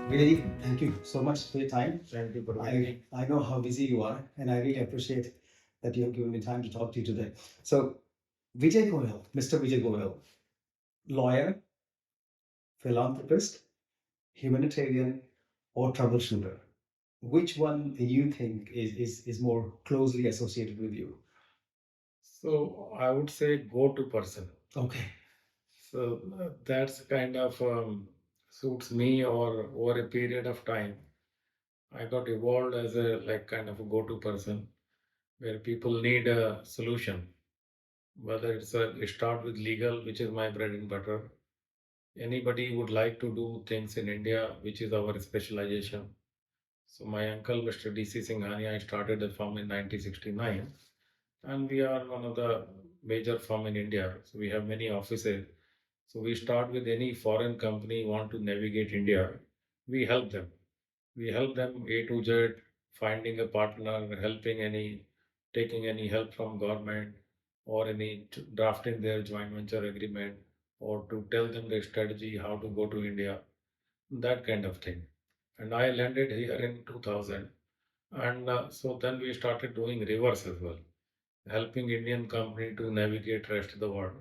Really, thank you so much for your time. Thank you for I know how busy you are, and I really appreciate that you have given me time to talk to you today. So, Vijay Goel, Mr. Vijay Goel, lawyer, philanthropist, humanitarian, or troubleshooter. Which one do you think is more closely associated with you? So I would say go-to person. Okay. So that's kind of suits me, or over a period of time, I got evolved as a like kind of a go-to person where people need a solution. Whether it start with legal, which is my bread and butter. Anybody would like to do things in India, which is our specialization. So my uncle, Mr. D.C. Singhania, started the firm in 1969, and we are one of the major firm in India. So we have many offices. So we start with any foreign company want to navigate India, we help them. We help them A to Z, finding a partner, helping any, taking any help from government, or any drafting their joint venture agreement, or to tell them the strategy how to go to India, that kind of thing. And I landed here in 2000, and so then we started doing reverse as well, helping Indian company to navigate rest of the world,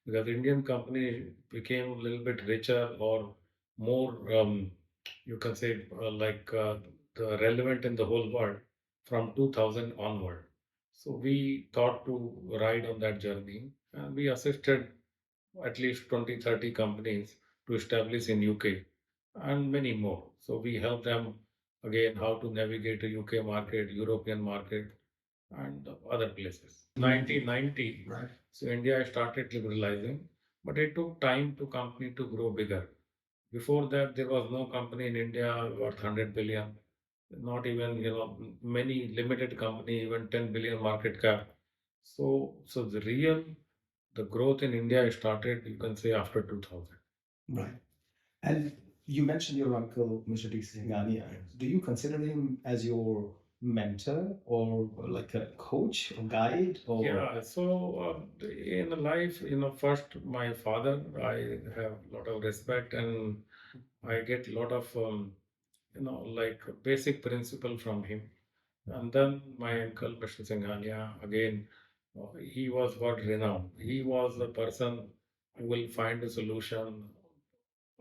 because Indian company became a little bit richer or more, you can say, the relevant in the whole world from 2000 onward. So we thought to ride on that journey, and we assisted at least 20, 30 companies to establish in UK and many more. So we help them again how to navigate the UK market, European market, and other places. 1990, Right. so India started liberalizing, but it took time to company to grow bigger. Before that, there was no company in India worth 100 billion. Not even, many limited company, even 10 billion market cap. So the growth in India started, you can say, after 2000. Right. And you mentioned your uncle, Mr. D. Singhania. Do you consider him as your mentor or like a coach or guide or? Yeah, so in life, first my father, I have a lot of respect, and I get a lot of, like basic principle from him. And then my uncle, Mr. Singhania, again, he was what renowned. He was the person who will find a solution.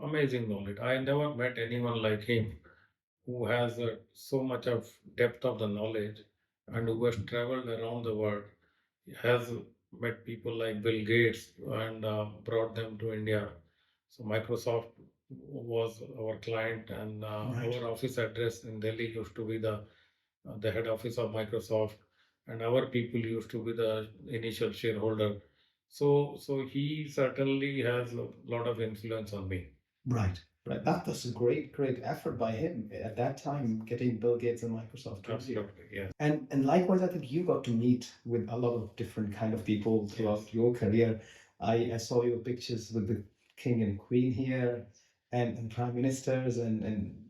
Amazing knowledge. I never met anyone like him who has so much of depth of the knowledge, and who has traveled around the world, has met people like Bill Gates, and brought them to India. So Microsoft was our client, and Right. our office address in Delhi used to be the head office of Microsoft, and our people used to be the initial shareholder. So he certainly has a lot of influence on me. Right. Right. That's a great effort by him at that time, getting Bill Gates and Microsoft to India. Absolutely, yes. And likewise, I think you got to meet with a lot of different kind of people throughout Yes. your career. I saw your pictures with the king and queen here, and prime ministers and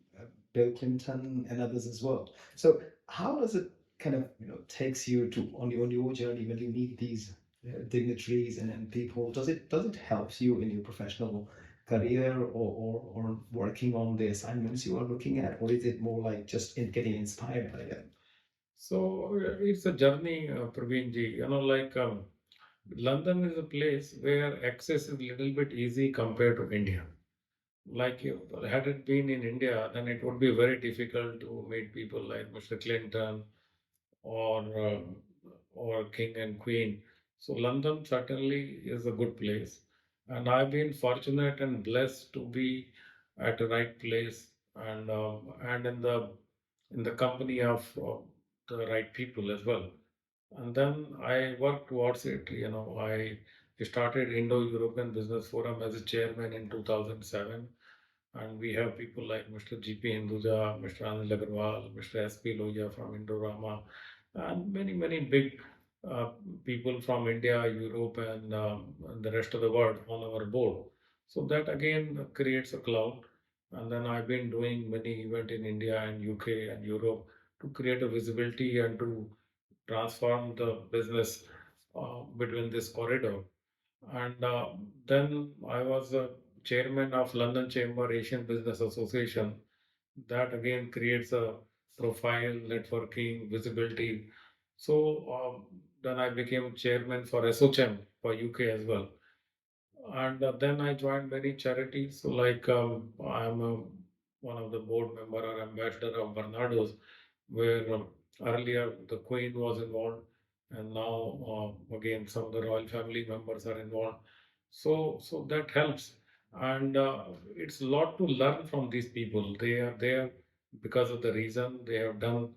Bill Clinton and others as well. So how does it kind of takes you to on your journey when you meet these dignitaries and people? Does it help you in your professional career or working on the assignments you are looking at, or is it more like just in getting inspired by them? So it's a journey, Praveen ji. London is a place where access is a little bit easy compared to India. Had it been in India, then it would be very difficult to meet people like Mr. Clinton, or King and Queen. So London certainly is a good place, and I've been fortunate and blessed to be at the right place, and in the company of the right people as well. And then I worked towards it. I started Indo European Business Forum as a chairman in 2007, and we have people like Mr. G.P. Hinduja, Mr. Anil Agarwal, Mr. S.P. Lohia from Indorama, and many big uh, people from India, Europe, and the rest of the world on our board. So that again creates a cloud. And then I've been doing many events in India and UK and Europe to create a visibility and to transform the business between this corridor. And then I was the chairman of London Chamber Asian Business Association. that again creates a profile, networking, visibility. So then I became chairman for SOCHM for UK as well. And then I joined many charities. So like I'm one of the board member or ambassador of Barnardo's, where earlier the Queen was involved, and now again some of the royal family members are involved. So that helps, and it's a lot to learn from these people. They are there because of the reason they have done,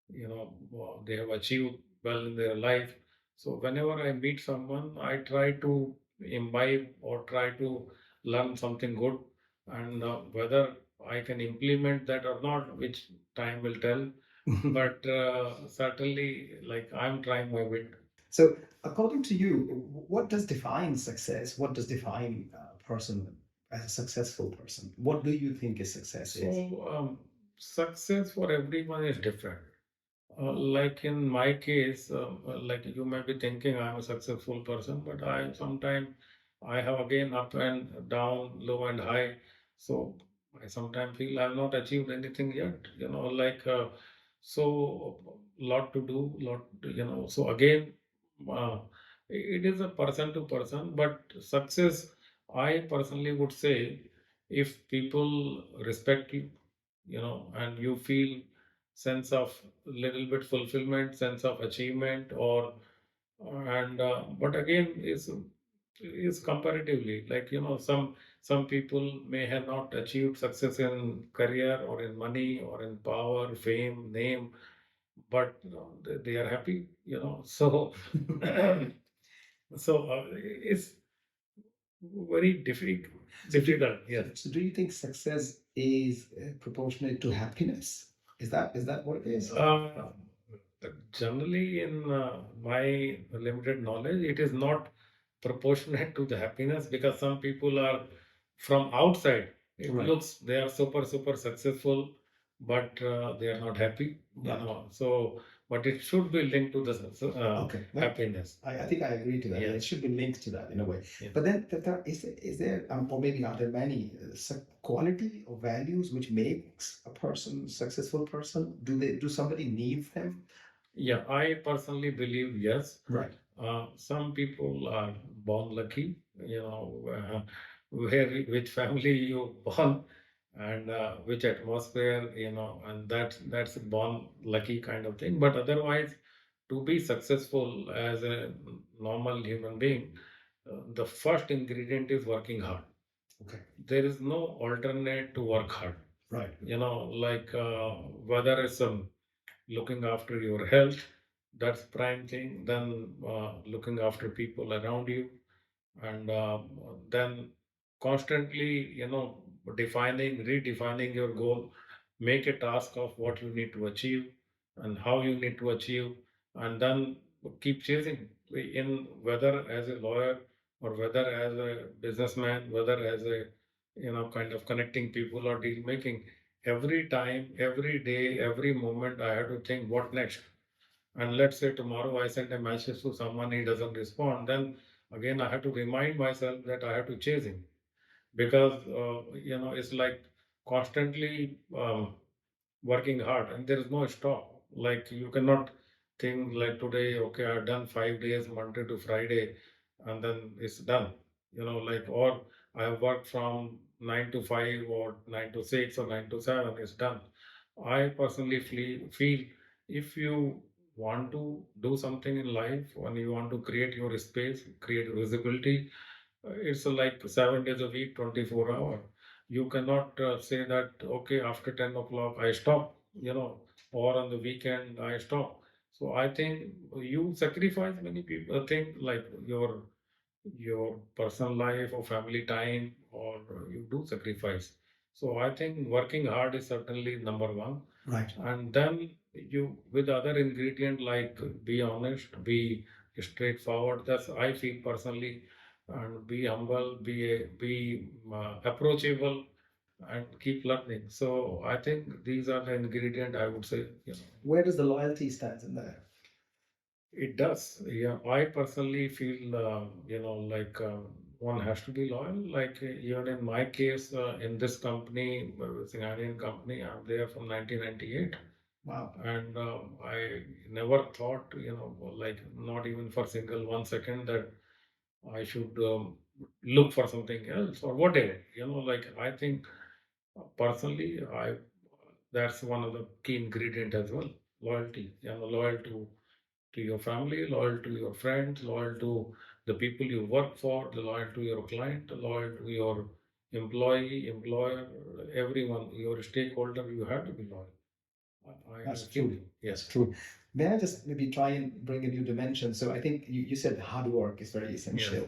they have achieved well in their life. So whenever I meet someone, I try to imbibe or try to learn something good, and whether I can implement that or not, which time will tell. But certainly, like I'm trying my bit. So, according to you, what does define success? What does define a person as a successful person? What do you think is success is? So success for everyone is different. Like in my case, like you may be thinking I'm a successful person, but I sometimes I have again up and down, low and high. So I sometimes feel I've not achieved anything yet. So lot to do, lot. So again, uh, it is a person to person, but success, I personally would say, if people respect you, and you feel sense of little bit fulfillment, sense of achievement, or and but again is comparatively, like some people may have not achieved success in career or in money or in power, fame, name, but they are happy. So it's very difficult. Yeah. So, do you think success is proportionate to happiness? Is that what it is? Generally, in my limited knowledge, it is not proportionate to the happiness, because some people are from outside. It Right. looks they are super super successful, but they are not happy. Right. So, but it should be linked to the Okay. Well, happiness. I think I agree to that. Yeah. It should be linked to that in a way. Yeah. But then is there or maybe are there many quality or values which makes a person a successful person? Do somebody need them? Yeah, I personally believe yes. Right. Some people are born lucky, where which family you born, and which atmosphere, and that's a born lucky kind of thing. But otherwise, to be successful as a normal human being, the first ingredient is working hard. Okay. There is no alternate to work hard. Right. Like whether it's looking after your health, that's prime thing. Then looking after people around you, and then constantly, redefining your goal. Make a task of what you need to achieve and how you need to achieve, and then keep chasing. In whether as a lawyer or whether as a businessman, whether as a kind of connecting people or deal making, every time, every day, every moment, I have to think what next. And let's say tomorrow I send a message to someone, he doesn't respond, then again I have to remind myself that I have to chase him, because it's like constantly working hard and there is no stop. Like you cannot think like today, okay, I've done 5 days, Monday to Friday, and then it's done. Like, or I have worked from 9 to 5 or 9 to 6 or 9 to 7, it's done. I personally feel if you want to do something in life and you want to create your space, create visibility, it's like 7 days a week, 24 hour. You cannot say that, okay, after 10 o'clock I stop, or on the weekend I stop. So I think you sacrifice, many people think like your personal life or family time, or you do sacrifice. So I think working hard is certainly number one. Right. And then you, with other ingredient like be honest, be straightforward. That's I feel personally, and be humble, be approachable, and keep learning. So I think these are the ingredient I would say. Where does the loyalty stand in there? It does. Yeah, I personally feel, like one has to be loyal. Like even in my case, in this company, Singhania company, I'm there from 1998. Wow. And I never thought, like not even for single 1 second that I should look for something else or whatever. Like I think personally, that's one of the key ingredient as well. Loyalty. Loyal to your family, loyal to your friends, loyal to the people you work for, loyal to your client, loyal to your employee, employer, everyone, your stakeholder. You have to be loyal. That's I feel true. you. Yes. That's true. May I just maybe try and bring a new dimension? So I think you said hard work is very essential.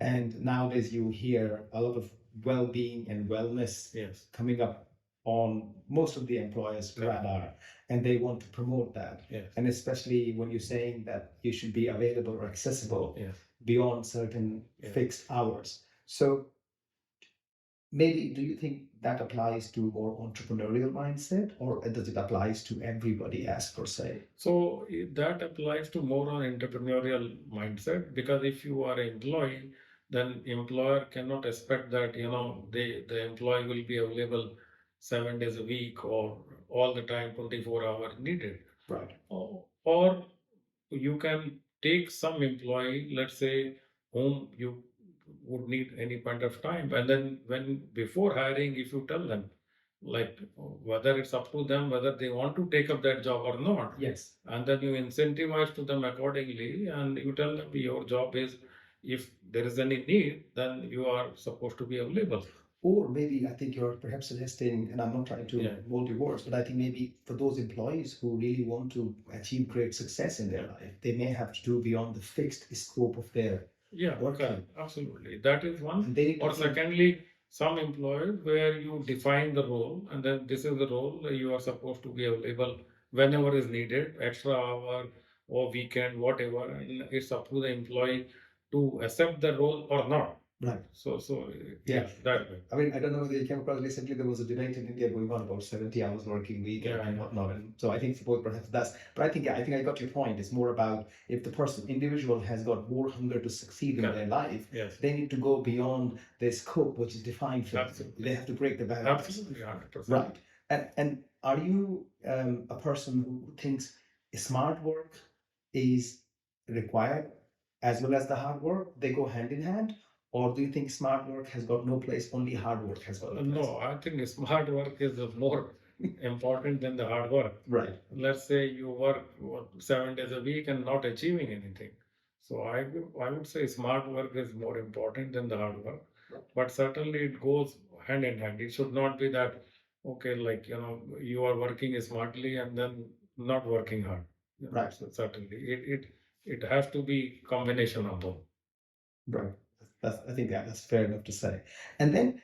And nowadays you hear a lot of well-being and wellness Yes. coming up on most of the employers' Correct. radar, and they want to promote that. Yes. And especially when you're saying that you should be available or accessible Yes. beyond certain Yes. fixed hours. So maybe do you think that applies to more entrepreneurial mindset, or does it applies to everybody as per se? So that applies to more on entrepreneurial mindset, because if you are an employee, then employer cannot expect that the employee will be available 7 days a week or all the time 24 hours needed. Right. Or you can take some employee, let's say, whom you would need any point of time, and then when before hiring, if you tell them, like whether it's up to them whether they want to take up that job or not. Yes. And then you incentivize to them accordingly, and you tell them your job is, if there is any need, then you are supposed to be available. Or maybe I think you're perhaps suggesting, and I'm not trying to Yeah. mold your words, but I think maybe for those employees who really want to achieve great success in their life, they may have to do beyond the fixed scope of their Yeah, working. correct. Absolutely. That is one. And they need to Or think- secondly, some employers where you define the role, and then this is the role you are supposed to be available whenever is needed, extra hour or weekend, whatever, and it's up to the employee to accept the role or not. Right. So Yeah. yeah, that way. I mean, I don't know whether you came across recently, there was a debate in India going on about 70 hours working week Yeah, and yeah. whatnot. And so I think suppose perhaps that's, but I think I got your point. It's more about if the individual has got more hunger to succeed in Correct. their life, Yes. they need to go beyond their scope, which is defined for them. Absolutely. They have to break the barriers. Absolutely, 100%. Right. And are you a person who thinks smart work is required as well as the hard work? They go hand in hand? Or do you think smart work has got no place, only hard work has got a place? No, I think smart work is more important than the hard work. Right. Let's say you work 7 days a week and not achieving anything. So I would say smart work is more important than the hard work. Right. But certainly it goes hand in hand. It should not be that, okay, like, you are working smartly and then not working hard. Right. So certainly it has to be combination of both. Right. I think that's fair enough to say. And then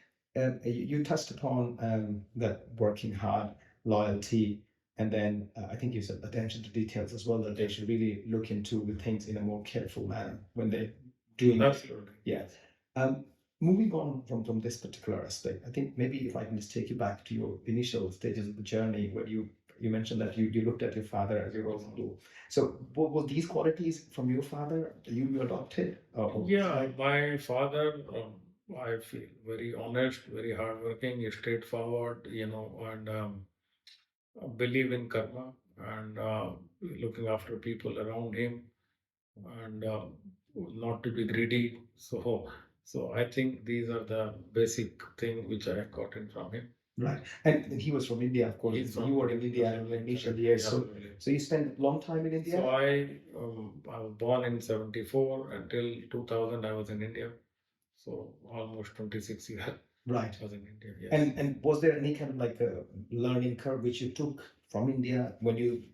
you touched upon that working hard, loyalty, and then I think you said attention to details as well, that they should really look into the things in a more careful manner when they're doing it. Absolutely. Yeah. Moving on from this particular aspect, I think maybe if I can just take you back to your initial stages of the journey where you mentioned that you looked at your father as your role model. So were these qualities from your father you adopted? Yeah, my father, I feel very honest, very hardworking, straightforward, and believe in karma and looking after people around him, and not to be greedy. So I think these are the basic thing which I have gotten from him. Right. And he was from India, of course. He's So from you were in India in the initial years. So you spent a long time in India? So I was born in 74 until 2000 I was in India. So almost 26 years Right. I was in India. Yes. And was there any kind of like a learning curve which you took from India when you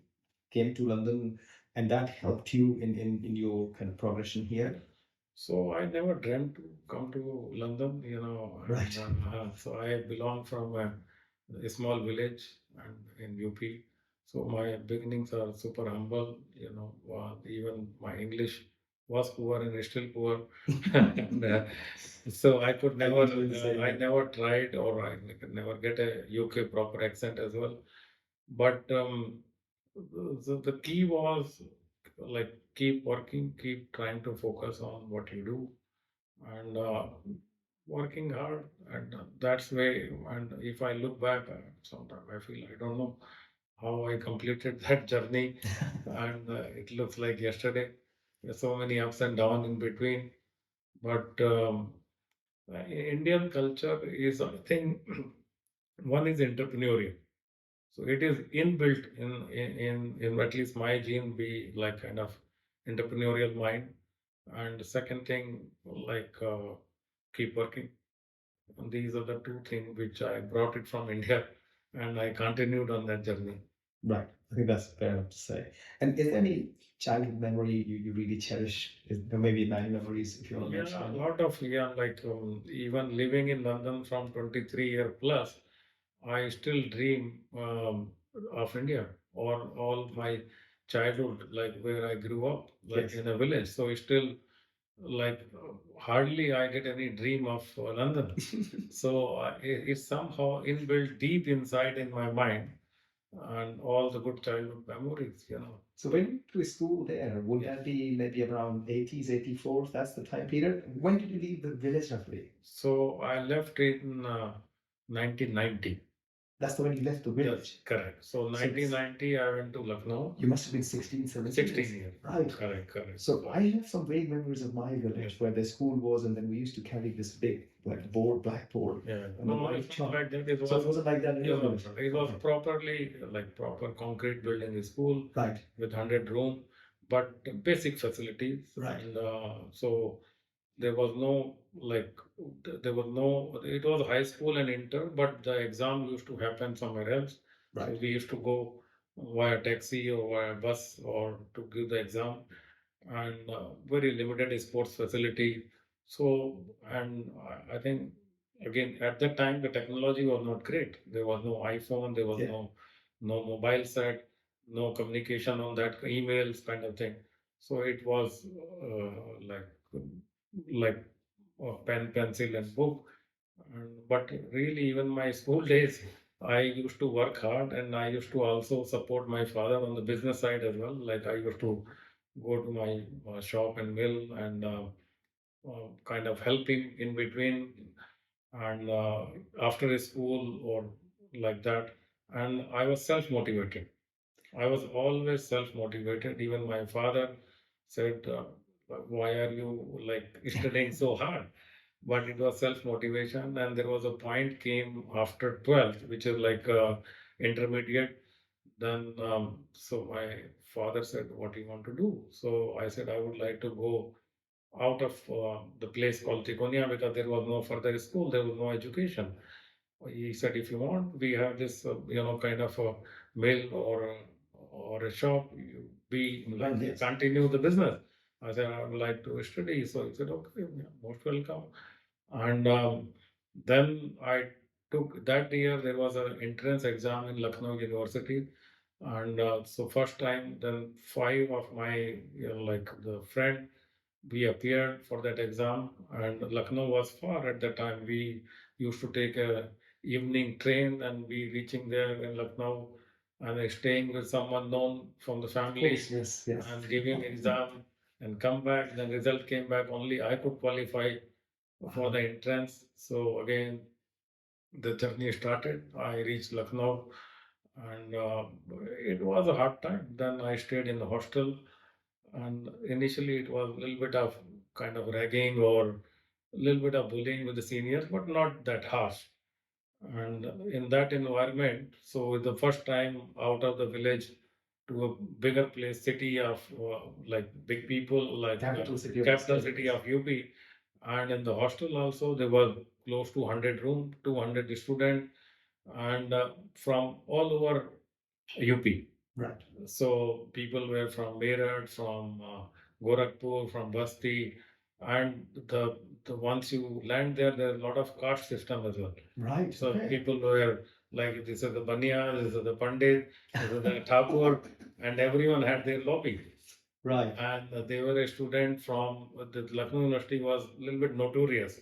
came to London, and that helped you in your kind of progression here? So I never dreamt to come to London, Right. And, so I belong from a small village and in UP. So my beginnings are super humble, even my English was poor and is still poor. And, so I could never, I never tried, or I could never get a UK proper accent as well. But the key was like keep working, keep trying to focus on what you do, and working hard, and that's way. And if I look back, sometimes I feel I don't know how I completed that journey, and it looks like yesterday. There's so many ups and downs in between, but Indian culture is, I think, one is entrepreneurial. So it is inbuilt in at least my gene be like kind of entrepreneurial mind. And the second thing, like keep working. And these are the two things which I brought it from India, and I continued on that journey. Right. I think that's fair enough to say. And is there any childhood memory you really cherish? There may be many memories if you want to mention Yeah, a any. lot of, yeah, like even living in London from 23 year plus, I still dream of India or all my childhood, like where I grew up, like Yes. in a village. So it's still like hardly I get any dream of London. So it's somehow inbuilt deep inside in my mind, and all the good childhood memories, you know. So when you went to school there, would Yeah. that be maybe around 80s, 84? That's the time period. When did you leave the village roughly? So I left in 1990. That's the when you left the Yes, village. correct. So So 1990, I went to Lucknow. you must have been 16, 17 16 years. years. Right. Correct, correct. So I have some vague memories of my village Yes. where the school was, and then we used to carry this big like board, blackboard. Yeah. And the No, white it's not chalk. like that. It So it was, wasn't like that in your yeah, village. it was Okay. properly like proper concrete building school Right. with 100 room, but basic facilities. Right. And so there was no like there was no, it was high school and inter, but the exam used to happen somewhere else. So Right. we used to go via taxi or via bus or to give the exam, and very limited sports facility. So, and I think again at that time the technology was not great. There was no iPhone, there was Yeah. no mobile set, no communication on that, emails kind of thing. So it was like pen, pencil, and book. But really, even my school days, I used to work hard, and I used to also support my father on the business side as well. Like I used to go to my shop and mill and kind of help him in between, and after school or like that. And I was self motivated. I was always self motivated. Even my father said, "Why are you like studying so hard?" But it was self motivation. And there was a point came after 12th, which is like intermediate. Then, so my father said, "What do you want to do?" So I said, "I would like to go out of the place called Ticonia because there was no further school, there was no education." He said, "If you want, we have this, kind of a mill or a shop. You be like Yes. continue the business." I said, "I would like to study." So he said, "Okay, yeah, most welcome." And then I took that year. There was an entrance exam in Lucknow University, and so first time, then five of my like the friend, we appeared for that exam, and Lucknow was far at that time. We used to take a evening train and be reaching there in Lucknow and staying with someone known from the family. Course, yes, yes. And giving exam and come back. Then result came back, only I could qualify for the entrance. So again, the journey started. I reached Lucknow, and it was a hard time. Then I stayed in the hostel, and initially it was a little bit of kind of ragging or a little bit of bullying with the seniors, but not that harsh. And in that environment, so the first time out of the village to a bigger place, city of like big people, like Capital city of capital Australia. city of UP, and in the hostel also there were close to 100 room, 200 students, and from all over UP. Right. So people were from Meerut, from Gorakhpur, from Basti, and the once you land there, there's a lot of caste system as well. Right. So Okay. people were like, this is the Bania, this is the Pandit, this is the Thakur, and everyone had their lobby. Right. And they were a student from the Lucknow University was a little bit notorious.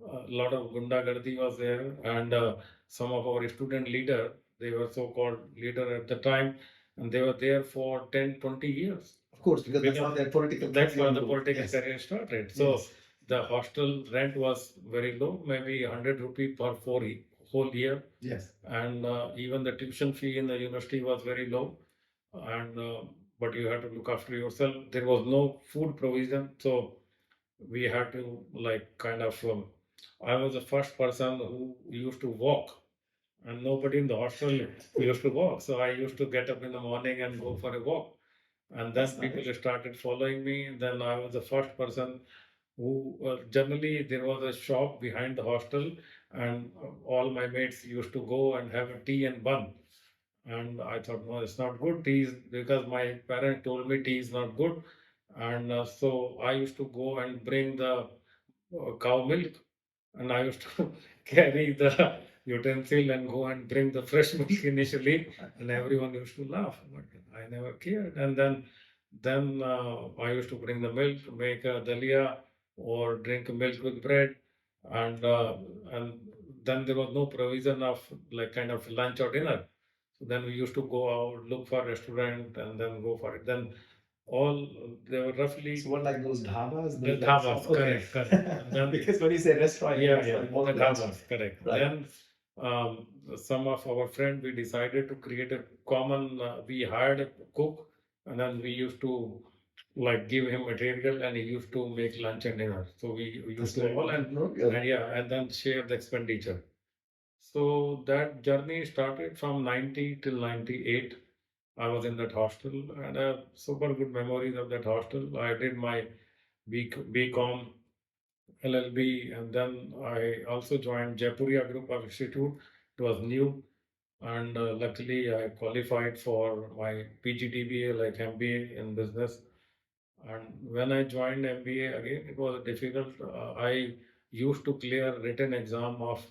A lot of gundagardi was there, and some of our student leader, they were so-called leader at the time, and they were there for 10, 20 years. Of course, because that's how Because their political that's career where the moved. political Yes. career started. So Yes. the hostel rent was very low, maybe 100 rupee per whole year. Yes. And even the tuition fee in the university was very low. And but you had to look after yourself. There was no food provision, so we had to like kind of. I was the first person who used to walk, and nobody in the hostel used to walk. So I used to get up in the morning and go for a walk. And then That's people nice. started following me. Then I was the first person who generally there was a shop behind the hostel, and all my mates used to go and have a tea and bun. And I thought, no, it's not good. Tea is because my parents told me tea is not good. And so I used to go and bring the cow milk, and I used to carry the utensil and go and bring the fresh milk initially, and everyone used to laugh, but I never cared. And then I used to bring the milk, make a dalia or drink milk with bread, and and then there was no provision of like kind of lunch or dinner. So then we used to go out, look for a restaurant, and then go for it. Then all there were roughly So what, like those dhabas? the Those like dhabas, okay. correct. And then Because when you say restaurant, yeah, it's yeah, like more the than lunch. dhabas, correct. Right. Then some of our friends, we decided to create a common. We hired a cook, and then we used to like give him material, and he used to make lunch and dinner. So we That's used to very all entrepreneurial. and yeah, and then share the expenditure. So that journey started from 90 till 98. I was in that hostel, and super good memories of that hostel. I did my BCom, LLB, and then I also joined Jaipuria Group of Institute. It was new, and luckily I qualified for my PGDBA, like MBA in business. And when I joined MBA again, it was difficult. I used to clear written exam of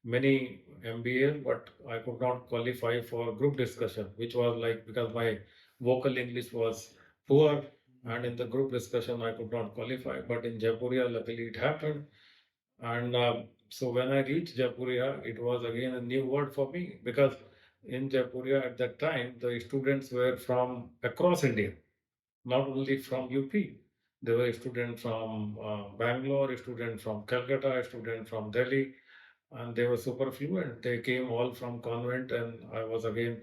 many MBAs, but I could not qualify for group discussion, which was like because my vocal English was poor, and in the group discussion I could not qualify. But in Jaipuria, luckily it happened. And so when I reached Jaipuria, it was again a new world for me because in Jaipuria at that time, the students were from across India, not only from UP. There were students from Bangalore, students from Calcutta, students from Delhi, and they were super fluent. They came all from convent, and I was again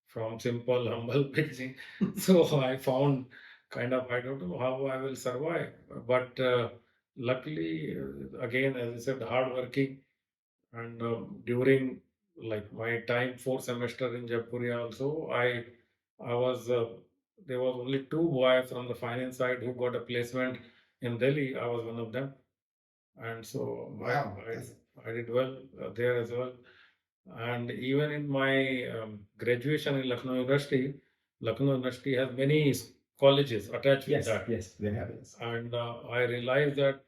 from simple, humble beginning. So I found kind of, I don't know how I will survive, but luckily, again, as I said, hardworking, and during like my time, fourth semester in Jaipuria also, I was there was only two boys from the finance side who got a placement in Delhi. I was one of them, and so Wow. I did well there as well. And even in my graduation in Lucknow University has many colleges attached with Yes, that. yes, they have it. And I realized that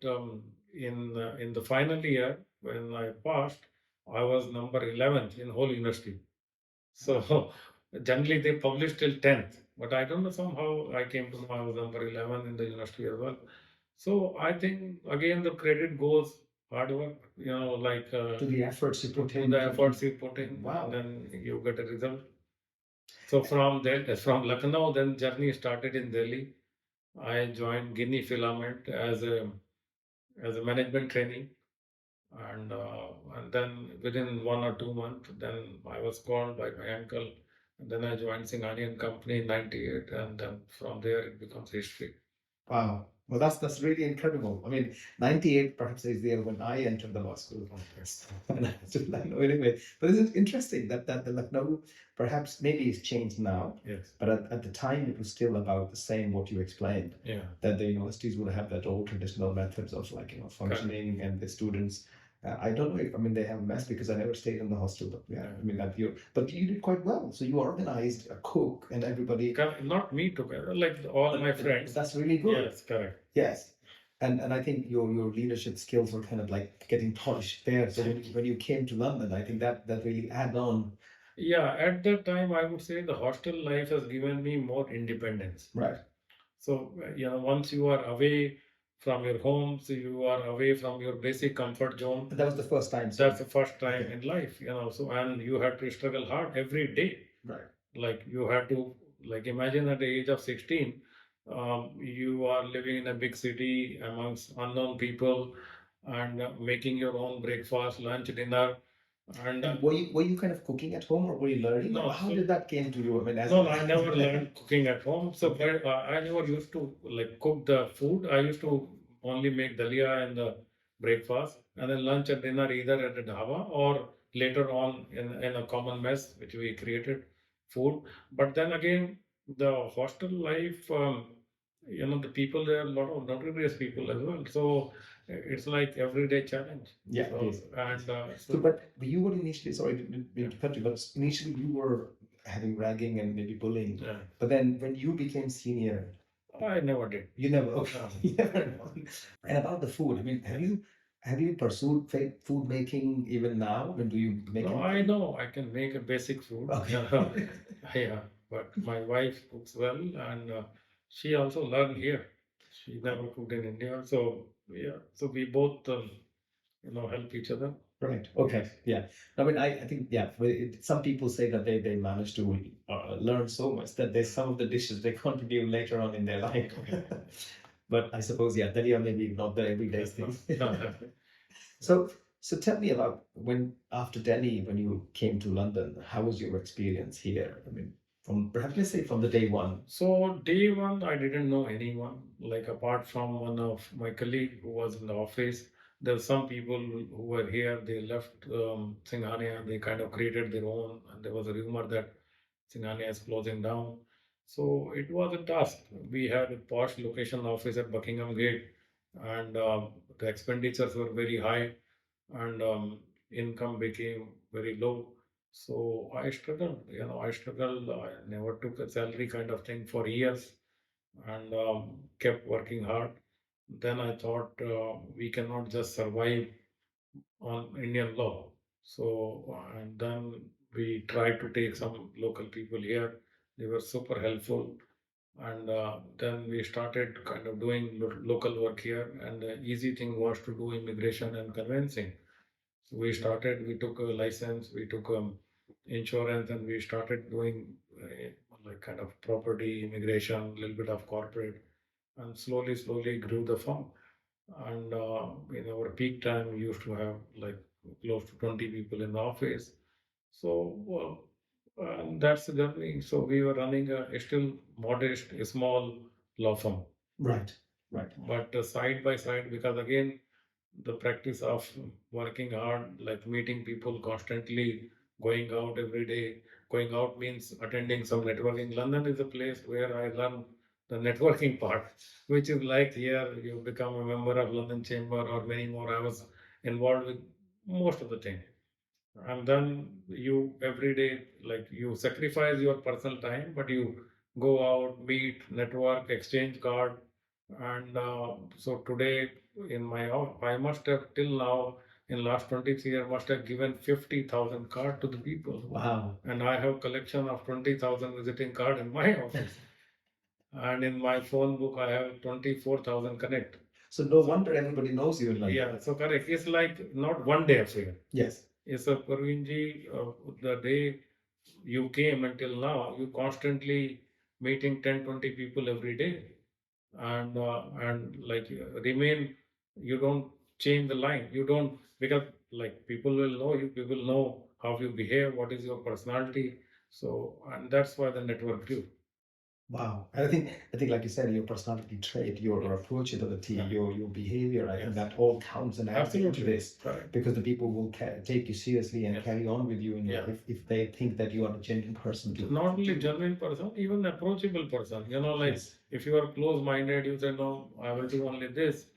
in the final year when I passed, I was number 11th in whole university. So generally they publish till 10th, but I don't know, somehow I came to know I was number 11 in the university as well. So I think again the credit goes hard work, like To the efforts you put to in. the efforts you put in, Wow. and then you get a result. So from there, from Lucknow, then journey started in Delhi. I joined Guinea Filament as a management trainee, and then within 1 or 2 months, then I was called by my uncle, and then I joined Singhania Company in '98, and then from there it becomes history. Wow. Well, that's really incredible. I mean, 98 perhaps is the year when I entered the law school. And I was in Lucknow anyway. But isn't it interesting that the Lucknow perhaps maybe it's changed now, Yes. but at the time it was still about the same what you explained. Yeah. That the universities would have that old traditional methods of like functioning, and the students. I don't know if, I mean, they have a mess because I never stayed in the hostel, but yeah, I mean that but you did quite well. So you organized a cook and everybody. Not me together, like all my friends. That's really good. Yes, correct. Yes. And I think your leadership skills were kind of like getting polished there. So when you came to London, I think that really added on. Yeah, at that time, I would say the hostel life has given me more independence. Right. So, once you are away from your home, so you are away from your basic comfort zone. But that was the first time. That's the first time in life, so, and you had to struggle hard every day. Right. Like you had to, like imagine at the age of 16, You are living in a big city amongst unknown people and making your own breakfast, lunch, dinner. And And were you kind of cooking at home or were you learning? no, How so did that came to you? I mean, as no, I never learned cooking at home. So, but I never used to like cook the food. I used to only make dalia in the breakfast, and then lunch and dinner either at a dhaba or later on in a common mess which we created food. But then again, the hostel life, the people there, a lot of notorious people as well. So it's like everyday challenge. Yeah, So, it is. and So, but you were initially, sorry, to cut you, but initially you were having ragging and maybe bullying. yeah, But then when you became senior, I never did. you never, okay, No. you never. And about the food, I mean, have you pursued food making even now? I mean, do you make No, I anything? know I can make a basic food. Okay. Yeah, but my wife cooks well, and she also learned here. She never cooked in India, so yeah. So we both, help each other. Right. Okay. Yeah. I mean, I think, yeah, some people say that they manage to learn so much that there's some of the dishes they continue later on in their life. But I suppose, yeah, that are maybe not the everyday thing. So, so tell me about when after Delhi, when you came to London, how was your experience here? I mean, from perhaps let's say from the day one. So day one, I didn't know anyone. Like apart from one of my colleague who was in the office, there were some people who were here. They left Singhania. They kind of created their own, and there was a rumor that Singhania is closing down. So it was a task. We had a posh location office at Buckingham Gate, and the expenditures were very high, and income became very low. So I struggled. I struggled. I never took a salary kind of thing for years, and kept working hard. Then I thought we cannot just survive on Indian law. So, and then we tried to take some local people here. They were super helpful. And then we started kind of doing local work here. And the easy thing was to do immigration and conveyancing. So we took a license, we took insurance, and we started doing like kind of property, immigration, a little bit of corporate, and slowly grew the firm. And in our peak time, we used to have like close to 20 people in the office. So and that's the journey. So we were running a still modest, a small law firm. Right. Right. But side by side, because again, the practice of working hard, like meeting people constantly, going out every day. Going out means attending some networking. London is a place where I learn the networking part, which is like here you become a member of London Chamber or many more. I was involved with most of the thing. And then you every day, like you sacrifice your personal time, but you go out, meet, network, exchange card. And so today in my I must have till now in last 23 years must have given 50,000 card to the people. Wow. And I have collection of 20,000 visiting card in my office. And in my phone book I have 24,000 connect. So no wonder everybody knows you in London. Yeah, so correct. It's like not one day affair. Yes. Yes, sir, Parveenji, the day you came until now, you constantly meeting 10, 20 people every day, and like remain. You don't change the line. You don't, because like people will know you. People know how you behave. What is your personality. So, and that's why the network grew. Wow. And I think, like you said, your personality trait, your approach to the tea, Yeah. your behavior, I think Yes. that all counts and adds into Absolutely. this Correct. because the people will take you seriously and Yes. carry on with you, and Yeah. if they think that you are a genuine person to. Not only genuine person, even approachable person. Like Yes. if you are close-minded, you say, no, I will do only this.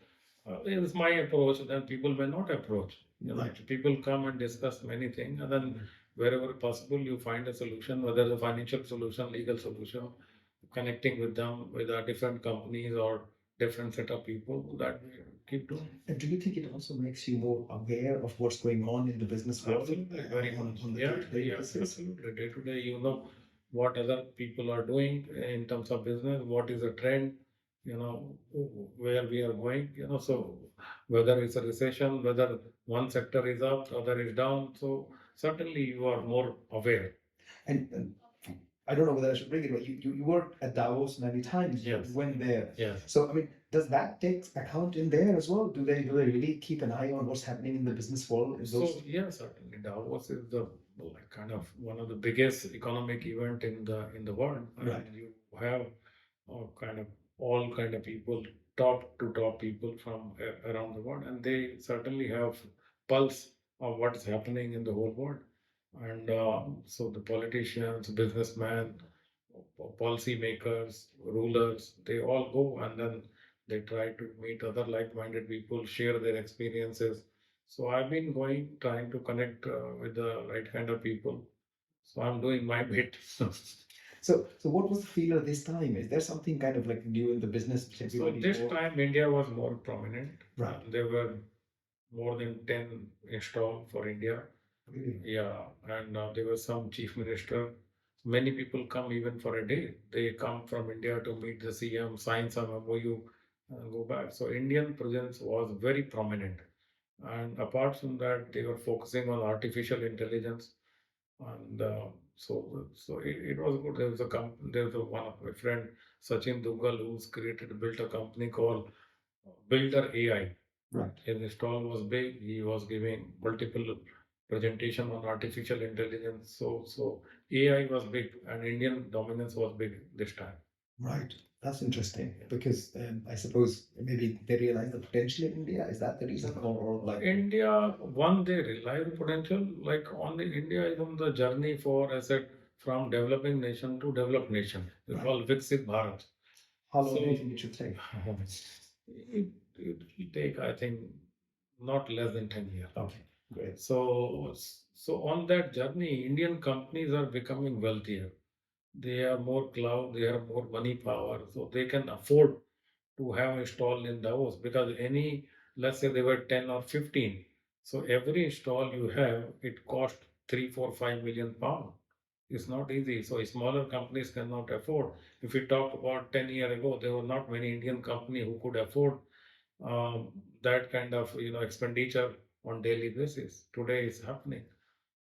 It's my approach, then people may not approach. Right. People come and discuss many things, and then wherever possible, you find a solution, whether it's a financial solution, legal solution, connecting with them with different companies or different set of people that we keep doing. And do you think it also makes you more aware of what's going on in the business world? Absolutely, very much. On the Yeah, day-to-day yeah, basis? absolutely. Day to day, what other people are doing in terms of business, what is the trend, where we are going, so whether it's a recession, whether one sector is up, other is down. So certainly you are more aware. And I don't know whether I should bring it, but you worked at Davos many times. Yes. You went there. Yes. So I mean, does that take account in there as well? Do they really keep an eye on what's happening in the business world? In So those? yes, certainly Davos is the like kind of one of the biggest economic event in the world, and Right. you have kind of all kind of people, top to top people from around the world, and they certainly have pulse of what is happening in the whole world. And so the politicians, businessmen, policy makers, rulers, they all go and then they try to meet other like-minded people, share their experiences. So I've been going, trying to connect with the right kind of people. So I'm doing my bit. So what was the feel of this time? Is there something kind of like new in the business? So Everybody this more- time India was more prominent. Right. There were more than 10 installed for India. Really? Yeah, and there was some chief minister. Many people come even for a day. They come from India to meet the CM, sign some MOU, and go back. So Indian presence was very prominent. And apart from that, they were focusing on artificial intelligence, and it was good. There was one of my friend Sachin Dugal who's built a company called Builder AI. Right. His stall was big. He was giving multiple presentation on artificial intelligence. So AI was big, and Indian dominance was big this time. Right. That's interesting because I suppose maybe they realize the potential in India. Is that the reason, or like India, one, they realize the potential. Like only India is on the journey for, as I said, from developing nation to developed nation. It's Right. called Viksit Bharat. how long do you So think it should take? it will take, I think, not less than 10 years. Okay, great. So on that journey, Indian companies are becoming wealthier. They have more cloud, they have more money power, so they can afford to have a stall in Davos because let's say they were 10 or 15. So every stall you have, it cost 3, 4, 5 million pounds. It's not easy. So smaller companies cannot afford. If we talk about 10 years ago, there were not many Indian companies who could afford that kind of expenditure on daily basis. Today is happening.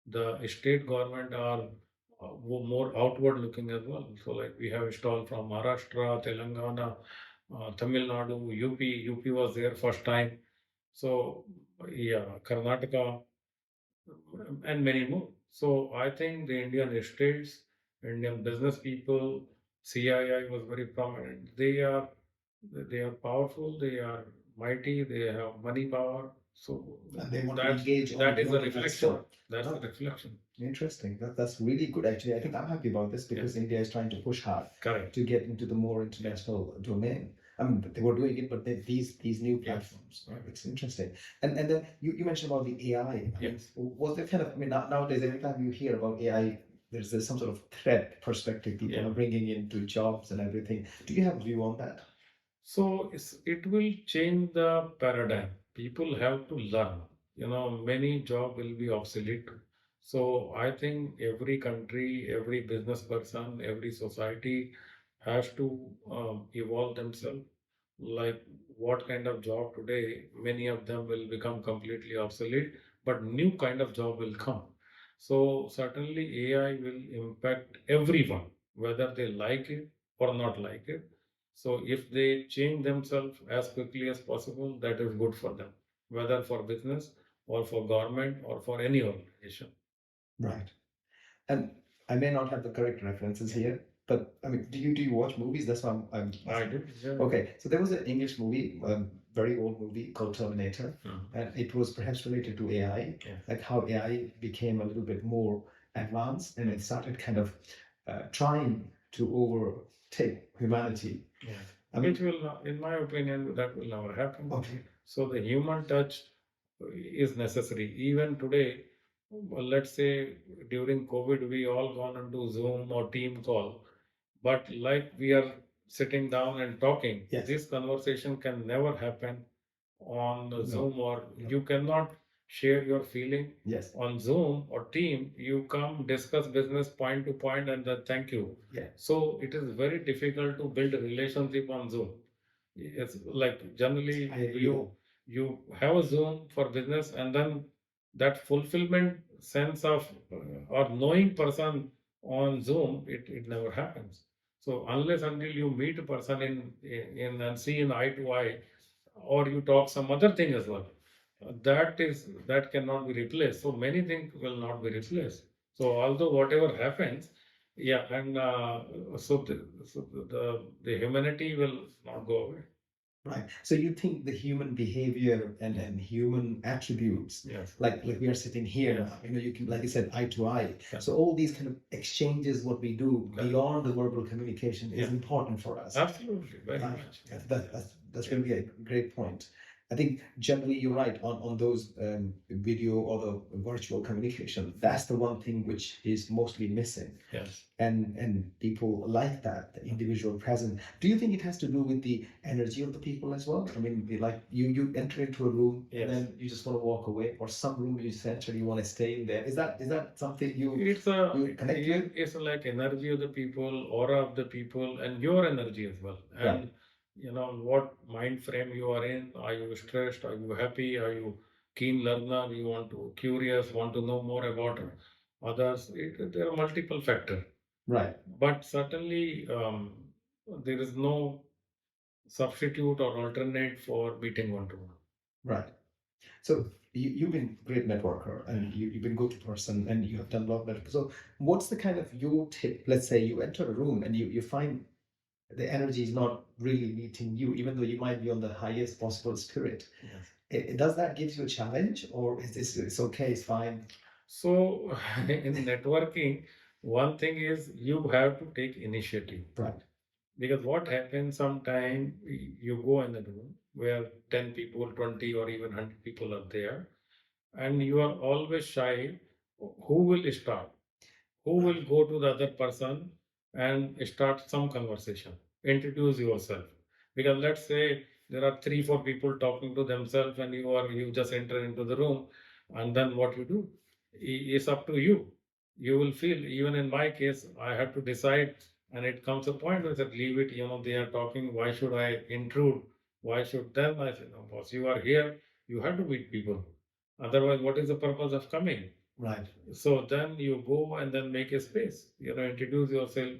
The state government are more outward looking as well. So like we have a stall from Maharashtra, Telangana, Tamil Nadu, UP. UP was there first time. So yeah, Karnataka, and many more. So I think the Indian states, Indian business people, CII was very prominent. They are powerful, they are mighty, they have money power. So And they want to that engage on that is a that reflection. sort. That's Oh. the reflection. Interesting. That's really good. Actually, I think I'm happy about this because India is trying to push hard Correct. to get into the more international domain. I mean, they were doing it, but these new Yes. platforms. Right? It's interesting. And then you mentioned about the AI. Yes. Was there kind of? I mean, nowadays every time you hear about AI, there's some sort of threat perspective people Yeah. are bringing into jobs and everything. Do you have a view on that? So it will change the paradigm. People have to learn. Many jobs will be obsolete. So I think every country, every business person, every society has to evolve themselves. Like what kind of job today, many of them will become completely obsolete, but new kind of job will come. So certainly AI will impact everyone, whether they like it or not like it. So if they change themselves as quickly as possible, that is good for them, whether for business or for government or for any organization. Right. And I may not have the correct references here, but I mean, do you watch movies? That's why I'm I do. Yeah. Okay, so there was an English movie, very old movie called Terminator, Mhm. and it was perhaps related to AI, Yeah. like how AI became a little bit more advanced and it started kind of trying to overtake humanity. Yeah. I mean, Which will not, in my opinion, that will never happen. okay, So the human touch is necessary. Even today, let's say during COVID, we all gone into Zoom or team call, but like we are sitting down and talking, Yes. this conversation can never happen on No. Zoom, or No. you cannot share your feeling yes, on Zoom or team. You come discuss business point to point and then thank you. yeah, So it is very difficult to build a relationship on Zoom. It's like generally I agree. you have a Zoom for business, and then that fulfillment sense of or knowing person On Zoom, it never happens. So unless until you meet a person in and see in eye to eye, or you talk some other thing as well, that cannot be replaced. So many things will not be replaced. So although whatever happens, yeah, and the humanity will not go away. Right. So you think the human behavior and human attributes, Yes. like we are sitting here Yes. now, you can, like you said, eye to eye. Yes. So all these kind of exchanges, what we do Correct. beyond the verbal communication is Yeah. important for us. Absolutely, very Right. much. Yeah, that's really a great point. I think generally you're right on those video or the virtual communication. That's the one thing which is mostly missing. Yes. And people like that, the individual presence. Do you think it has to do with the energy of the people as well? I mean, like you enter into a room Yes. and then you just want to walk away, or some room you just enter, you want to stay in there. Is that something you connect with? It's like energy of the people, aura of the people, and your energy as well. And Right. what mind frame you are in. Are you stressed? Are you happy? Are you keen learner? You want to curious, want to know more about others. There are multiple factors. Right. But certainly, there is no substitute or alternate for meeting one to one. Right. So you've been a great networker and you've been good person and you have done a lot of networking. So what's the kind of your tip? Let's say you enter a room and you find the energy is not really meeting you, even though you might be on the highest possible spirit. Yes. Does that give you a challenge, or is this it's okay, it's fine? So in networking, one thing is you have to take initiative. Right. Because what happens sometime you go in the room where 10 people, 20 or even 100 people are there, and you are always shy. Who will start? Who will go to the other person and start some conversation? Introduce yourself. Because let's say there are 3, 4 people talking to themselves, and you just enter into the room, and then what you do is up to you. You will feel, even in my case, I had to decide, and it comes a point where I said, leave it, they are talking, why should I intrude? Why should then I said, no, boss, you are here, you have to meet people. Otherwise, what is the purpose of coming? Right. So then you go and then make a space, introduce yourself,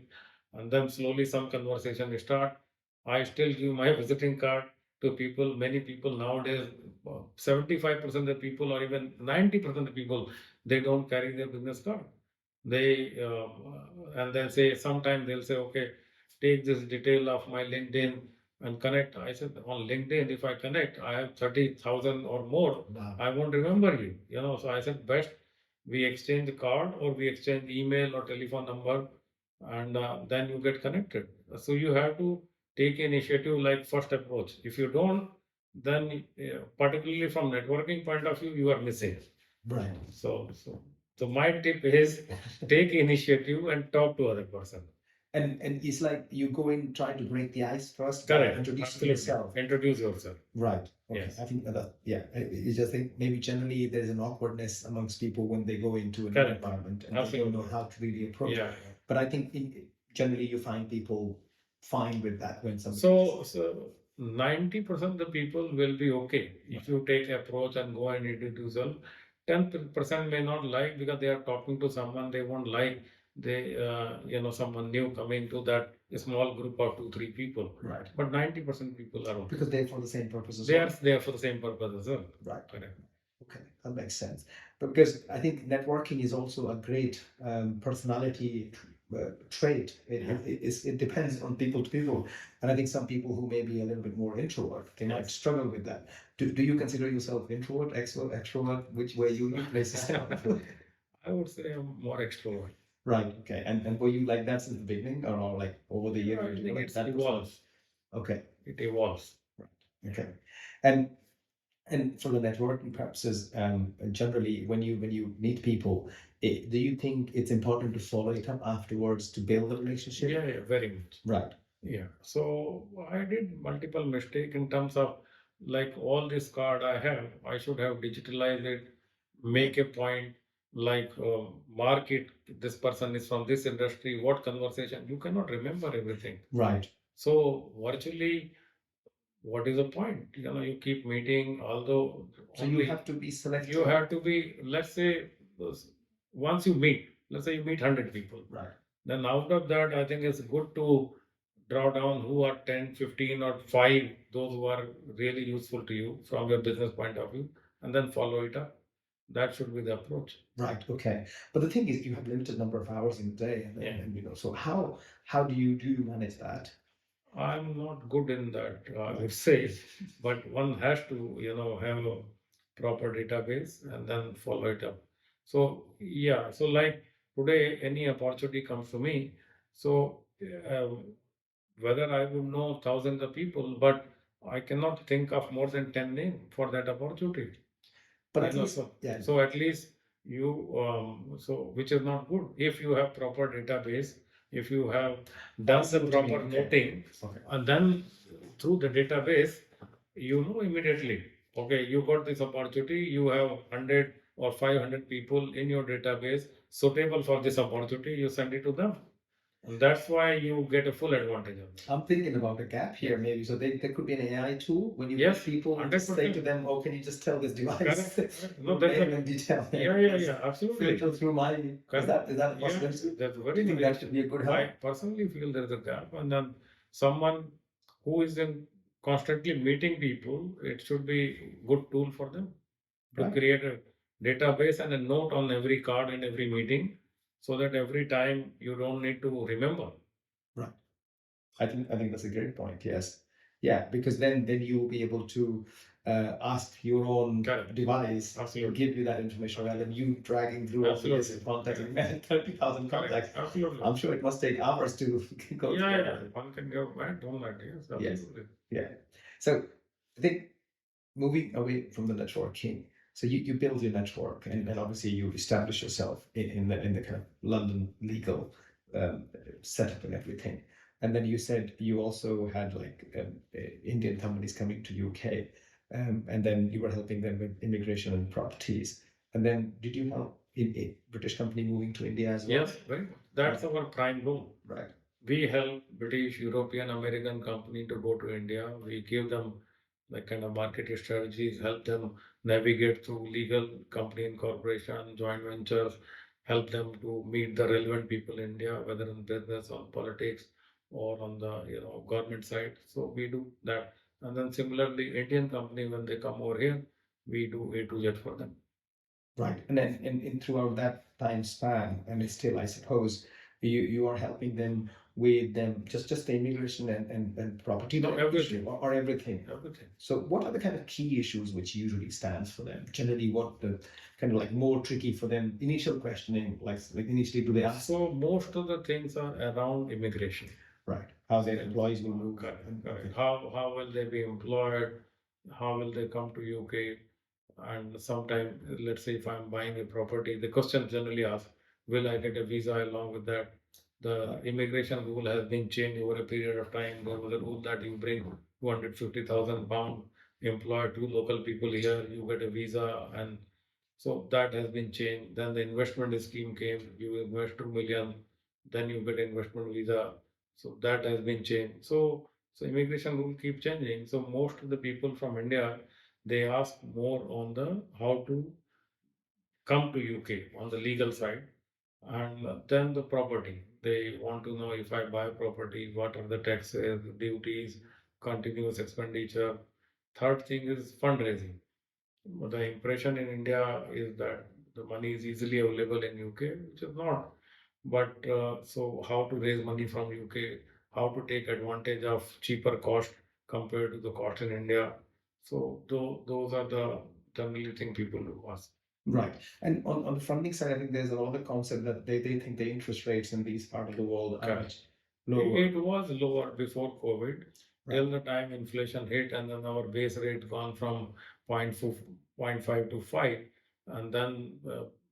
and then slowly some conversation start. I still give my visiting card to people. Many people nowadays, 75% of the people, or even 90% of the people, they don't carry their business card. They and they'll say, sometime they'll say, okay, take this detail of my LinkedIn and connect. I said, on LinkedIn, if I connect, I have 30,000 or more. Wow. I won't remember you. So I said, best we exchange the card, or we exchange email or telephone number, and then you get connected. So you have to take initiative, like first approach. If you don't, then particularly from networking point of view, you are missing. Right. So my tip is take initiative and talk to other person. And it's like you go in trying to break the ice first. Correct. Introduce Absolutely. yourself. Introduce yourself. Right. Okay. Yes. I think that, yeah. You just think maybe generally there's an awkwardness amongst people when they go into a new Correct. environment and they Absolutely. don't know how to really approach. Yeah. But I think generally you find people fine with that when somebody. So 90% of the people will be okay if you take approach and go and introduce them. 10% may not like because they are talking to someone they won't like. They someone new coming to that small group of 2, 3 people. Right. But 90% people are okay. Because they're for the same purpose as They well. are there for the same purpose as well. Right. Correct. Okay, that makes sense. But because I think networking is also a great personality trait. It depends on people to people, and I think some people who may be a little bit more introvert, they might Yes. struggle with that. Do you consider yourself introvert, extrovert? Which way you place yourself? I would say I'm more extrovert. Right. Okay. And were you like that since the beginning, or like over the years? I think like it evolves. Okay. It evolves. Right. Okay. And for the networking purposes, generally, when you meet people, do you think it's important to follow it up afterwards to build a relationship? Yeah, very much. Right. Yeah. So I did multiple mistake in terms of, like, all this card I have, I should have digitalized it, make a point, like mark it. This person is from this industry. What conversation? You cannot remember everything. Right. So virtually, what is the point? You keep meeting, although So you have to be selective. you have to be, let's say, once you meet, let's say you meet 100 people. Right. Then out of that, I think it's good to draw down who are 10, 15, or 5, those who are really useful to you from your business point of view, and then follow it up. That should be the approach. Right. Okay. But the thing is, you have limited number of hours in the day, and, Yeah. so how do you manage that? I'm not good in that, I would say, but one has to, have a proper database and then follow it up. So, yeah, so like today, any opportunity comes to me. So, whether I would know thousands of people, but I cannot think of more than 10 names for that opportunity. But at least, So, yeah. so at least you, which is not good. If you have proper database, if you have done the proper noting, Okay. and then through the database, you know immediately, okay, you got this opportunity, you have 100 or 500 people in your database suitable for this opportunity, you send it to them. And that's why you get a full advantage of it. I'm thinking about a gap here, maybe. So there could be an AI tool when you Yes, people just say 100%. to them, "Oh, can you just tell this device Correct. No, name and detail?" Yeah, absolutely. Filter through my. Is that a Yeah, possibility? that's Do very you think very. that should be a good help? I personally feel there is a gap, and then someone who is in constantly meeting people, it should be good tool for them to Right. create a database and a note on every card in every meeting, so that every time you don't need to remember. Right. I think that's a great point. Yes. Yeah, because then you'll be able to ask your own Correct. device to Absolutely. give you that information rather than you dragging through all these Absolutely. contacts and Correct. 30,000 Correct. contacts. Absolutely. I'm sure it must take hours to go through all Yeah, that. one can go back on that. Yes, Yes. absolutely. Yeah. So I think moving away from the networking, so you build your network and obviously you establish yourself in the kind of London legal setup and everything. And then you said you also had like Indian companies coming to UK, and then you were helping them with immigration and properties. And then did you help in a British company moving to India as well? Yes, right. That's our prime goal. Right. We help British, European, American company to go to India. We give them like kind of market strategies, help them navigate through legal company incorporation, joint ventures, help them to meet the relevant people in India, whether in business or politics or on the government side. So we do that. And then similarly, Indian company when they come over here, we do A to Z for them. Right. And then in throughout that time span, and it's still, I suppose, you are helping them with them just the immigration and property No, law everything. issue, or everything. Everything. So what are the kind of key issues which usually stands for them? Generally, what the kind of like more tricky for them? Initial questioning, like initially, do they ask? So most of the things are around immigration. Right. How their employees will move. Correct. Okay. How will they be employed? How will they come to UK? And sometime, let's say if I'm buying a property, the question generally asked, will I get a visa along with that? The immigration rule has been changed over a period of time. There was a rule that you bring 250,000 pound employed two local people here, you get a visa, and so that has been changed. Then the investment scheme came, you invest 2 million, then you get investment visa. So that has been changed. So immigration rule keep changing. So most of the people from India, they ask more on the how to come to UK on the legal side, and then the property. They want to know if I buy property, what are the taxes, duties, continuous expenditure. Third thing is fundraising. The impression in India is that the money is easily available in UK, which is not. But so how to raise money from UK, how to take advantage of cheaper cost compared to the cost in India. So those are the generally thing people do ask. Right. And on the funding side, I think there's a lot of concept that they think the interest rates in these part of the world are much lower. It was lower before COVID, Right. till the time inflation hit, and then our base rate gone from 0.5 to 5, and then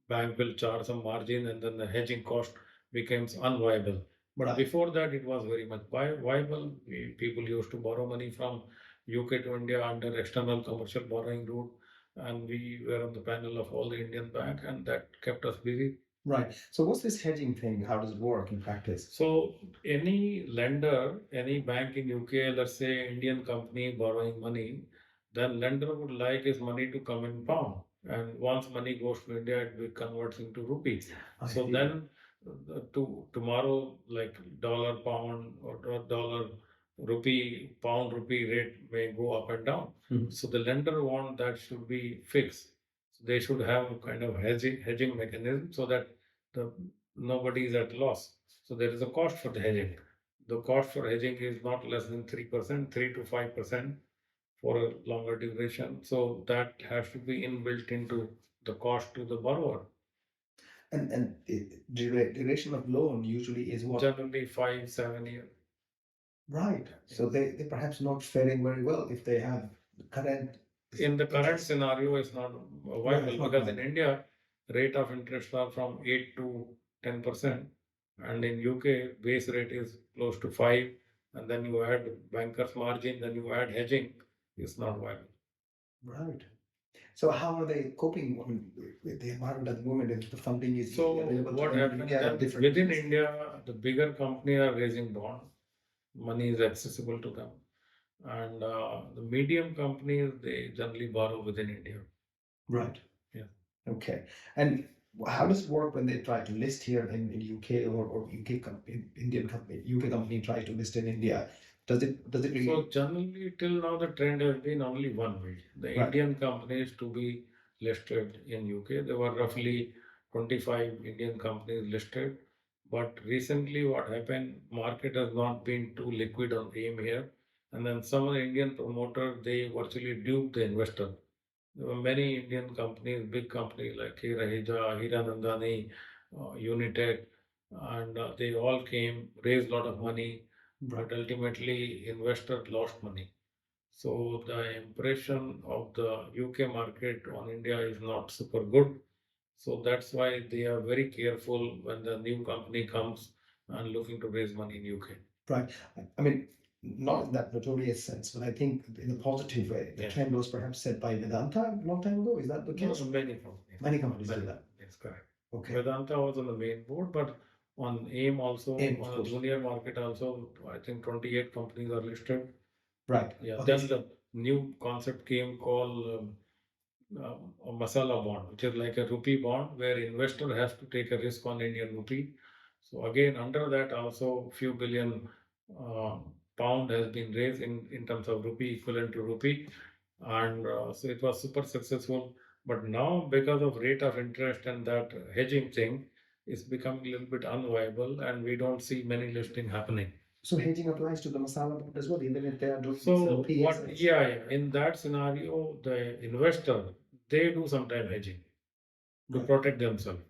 bank will charge some margin, and then the hedging cost becomes unviable. But Right. before that, it was very much viable. People used to borrow money from UK to India under external commercial borrowing route, and we were on the panel of all the Indian bank, and that kept us busy. Right. So what's this hedging thing? How does it work in practice? So any lender, any bank in UK, let's say Indian company borrowing money, then lender would like his money to come in pound and once money goes to India, it converts into rupees. I So see. then, tomorrow, like dollar pound or dollar rupee pound rupee rate may go up and down. Mhm. So the lender want that should be fixed. So they should have a kind of hedging mechanism so that the nobody is at loss. So there is a cost for the hedging. The cost for hedging is not less than 3%, 3 to 5% for a longer duration. So that has to be inbuilt into the cost to the borrower. And duration of loan usually is what? Generally 5, 7 years. Right. So they perhaps not faring very well if they have the current. In the current scenario, it's not viable it's not because in viable. India, rate of interest are from 8 to 10%, and in UK, base rate is close to 5, and then you add banker's margin, then you add hedging, it's not viable. Right. So how are they coping with the environment at the moment if the funding is So available to what them in happens India at then different within rates? India, the bigger companies are raising bond, money is accessible to them, and the medium companies they generally borrow within India. Right. Yeah. Okay. And how does it work when they try to list here in UK or UK Indian company, UK company try to list in India? Does it really? So generally, till now, the trend has been only one way. The Right. Indian companies to be listed in UK. There were roughly 25 Indian companies listed. But recently, what happened, market has not been too liquid on AIM here. And then some of the Indian promoters, they virtually duped the investor. There were many Indian companies, big companies like Raheja, Hiranandani, Unitech, and they all came, raised a lot of money, but ultimately investor lost money. So the impression of the UK market on India is not super good. So that's why they are very careful when the new company comes and looking to raise money in UK. Right. I mean, not in that notorious sense, but I think in a positive way. The Yes. trend was perhaps set by Vedanta a long time ago. Is that the case? Many companies. Many companies do that. Yes, correct. Okay. Vedanta was on the main board, but on AIM also, AIM, of on the course. junior market also, I think 28 companies are listed. Right. Yeah, Okay. then the new concept came called a Masala bond, which is like a rupee bond where investor has to take a risk on Indian rupee. So again, under that also few billion uh, pound has been raised in terms of rupee equivalent to rupee, and so it was super successful. But now because of rate of interest and that hedging thing, it's becoming a little bit unviable, and we don't see many listing happening. So hedging applies to the masala bond as well, even if they are doing So some what? PSLs. Yeah, in that scenario, the investor they do sometime hedging to Right. protect themselves.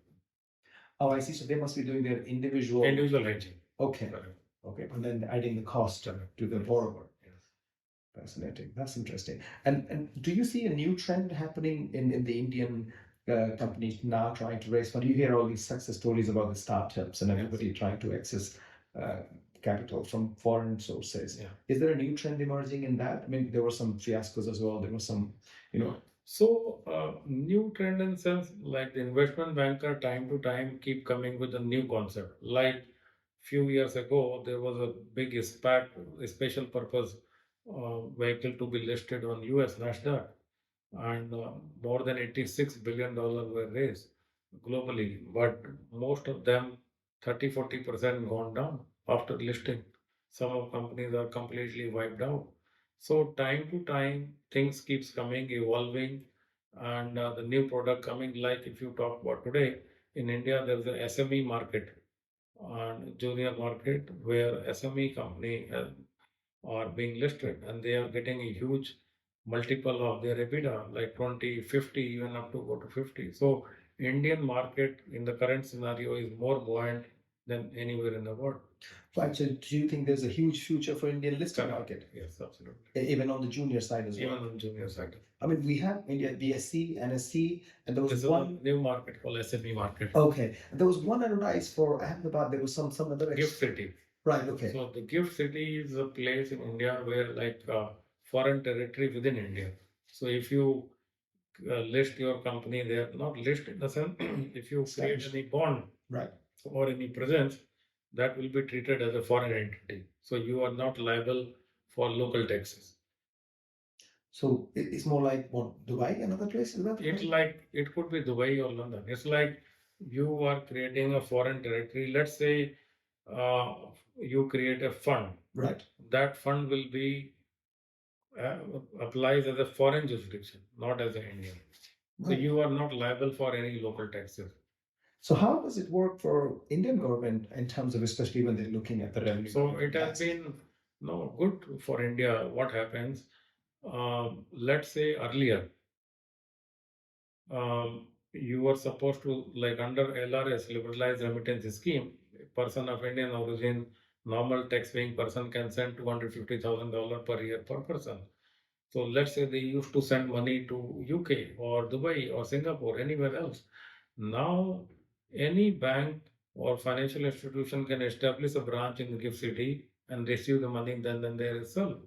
Oh, I see. So they must be doing their individual. Individual hedging. Okay. Correct. Okay. And then adding the cost to the borrower. Yes. Fascinating. That's interesting. And do you see a new trend happening in the Indian companies now trying to raise money? You hear all these success stories about the startups and everybody trying to access uh, capital from foreign sources. Yeah. Is there a new trend emerging in that? I mean, there were some fiascos as well. There was some, So new trend in sense like the investment banker time to time keep coming with a new concept. Like few years ago, there was a big SPAC, a special purpose vehicle to be listed on US Nasdaq, and more than $86 billion were raised globally, but most of them 30-40% gone down after listing. Some of companies are completely wiped out. So time to time things keeps coming, evolving, and the new product coming. Like if you talk about today in India, there's a SME market and junior market where SME company are being listed and they are getting a huge multiple of their EBITDA, like 20, 50, even up to go to 50. So Indian market in the current scenario is more buoyant than anywhere in the world. right. So do you think there's a huge future for Indian listed market? Yes, absolutely. Even on the junior side as well? Even on junior side. I mean, we have India BSc, NSC, and there was This one is a new market called SME market. Okay, and there was one advice for Ahmedabad. There was some other Gift city. Right. Okay. So the gift city is a place in India where like foreign territory within India. So if you list your company there, not list in the sense, if you create any bond Right. or any presence, that will be treated as a foreign entity. So you are not liable for local taxes. So it's more like what, Dubai and other places? Is that It's right? like it could be Dubai or London. It's like you are creating a foreign territory. Let's say uh, you create a fund. Right. That fund will be uh, applies as a foreign jurisdiction, not as an Indian. So Right. you are not liable for any local taxes. So how does it work for Indian government in terms of, especially when they're looking at the revenue? So coming it from has tax? been no good for India. What happens? Let's say earlier, you were supposed to, like under LRS, liberalized remittance scheme, a person of Indian origin, normal tax paying person can send $250,000 per year per person. So let's say they used to send money to UK or Dubai or Singapore, anywhere else. Now, any bank or financial institution can establish a branch in the gift city and receive the money then there itself.